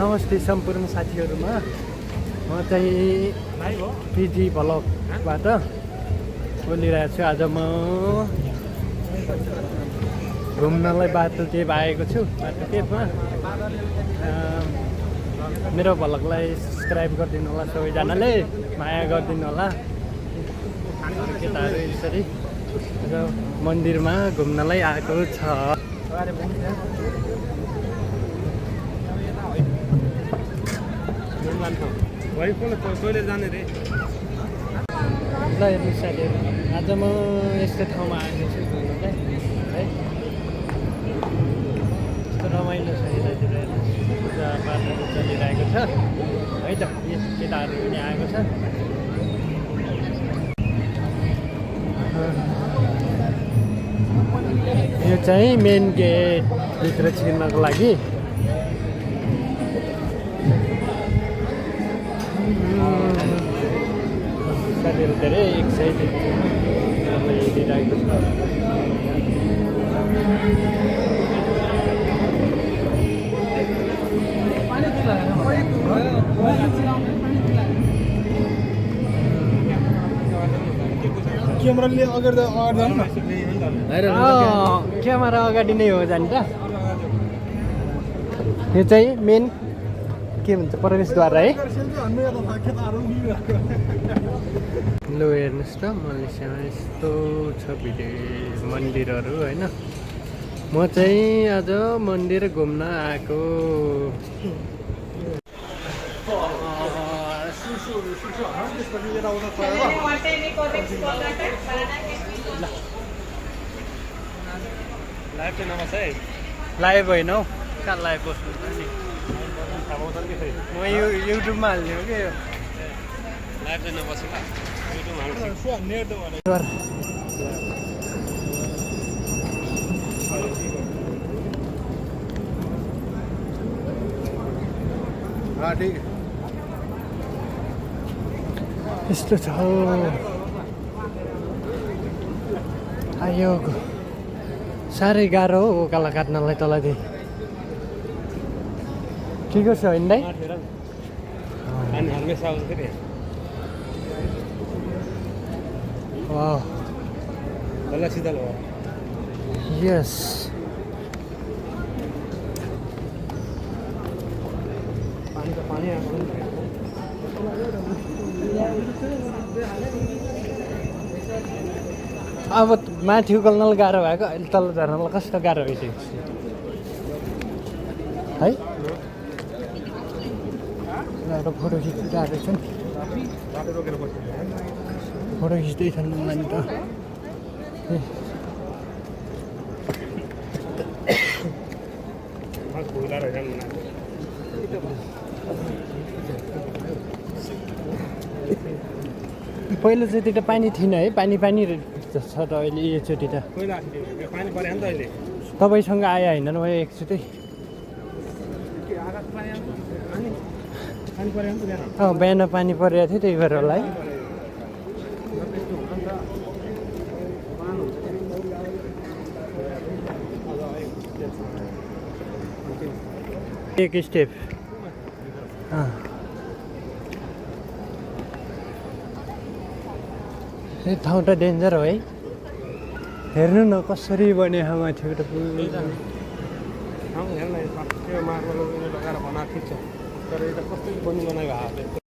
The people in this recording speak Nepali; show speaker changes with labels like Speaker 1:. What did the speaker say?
Speaker 1: नमस्ते सम्पूर्ण साथीहरुमा म चाहिँ पिजी भ्लगबाट बोलिरहेको छु। आज म घुम्नलाई बाटोटेप आएको छु। बाटोटेपमा मेरो भ्लगलाई सब्स्क्राइब गरिदिनु होला, सबैजनाले माया गरिदिनु होला। केटाहरु यसरी र मन्दिरमा घुम्नलाई आएको छ। ल हेर्नु साथीहरु, आज म यस्तो ठाउँमा आएको छु घुम्नलाई है। यस्तो रमाइलो छ यतातिर, पूजापाठहरू चलिरहेको छ है त। केटाहरू पनि आएको छ। यो चाहिँ मेन गेट भित्र छिर्नको लागि। साथीहरू धेरै एक्साइटेड हेरिरहेको छ। क्यामेरा अगाडि नै हो जाने त। यो चाहिँ मेन के भन्छ प्रवेशद्वार है। ल हेर्नुहोस् त मलेसियामा यस्तो छ भिडियो मन्दिरहरू होइन। म चाहिँ आज मन्दिर घुम्न आएको। लाइभ होइन हौ, कहाँ लाइभ बस्नु नि। म युट्युबमा हाल्ने हो कि यो लाइभ चाहिँ नबसेको युट्युबमा यस्तो छ। आयो साह्रै गाह्रो हो उकालो काट्नलाई तलदेखि। ठिकै छ होइन दाइ? यस अब माथि उकाल्नलाई गाह्रो भएको, अहिले तल झर्नलाई कस्तो गाह्रो भइसकेको छ है। एउटा फोटो खिचिरहेको छन्, फोटो खिच्दैछन् नानी त। पहिलो चोटि त पानी थिएन है, पानी छ त अहिले योचोटि त। तपाईँसँग आयो होइन म एकचोटि। बिहान पानी परेको थियो, त्यही भएर होला है। एक स्टेप यो ठाउँ त डेन्जर हो है। हेर्नु न कसरी बन्यो माथिबाट पुल।
Speaker 2: लगाएर बनाएको छ तर यो त कस्तो पनि बनाएको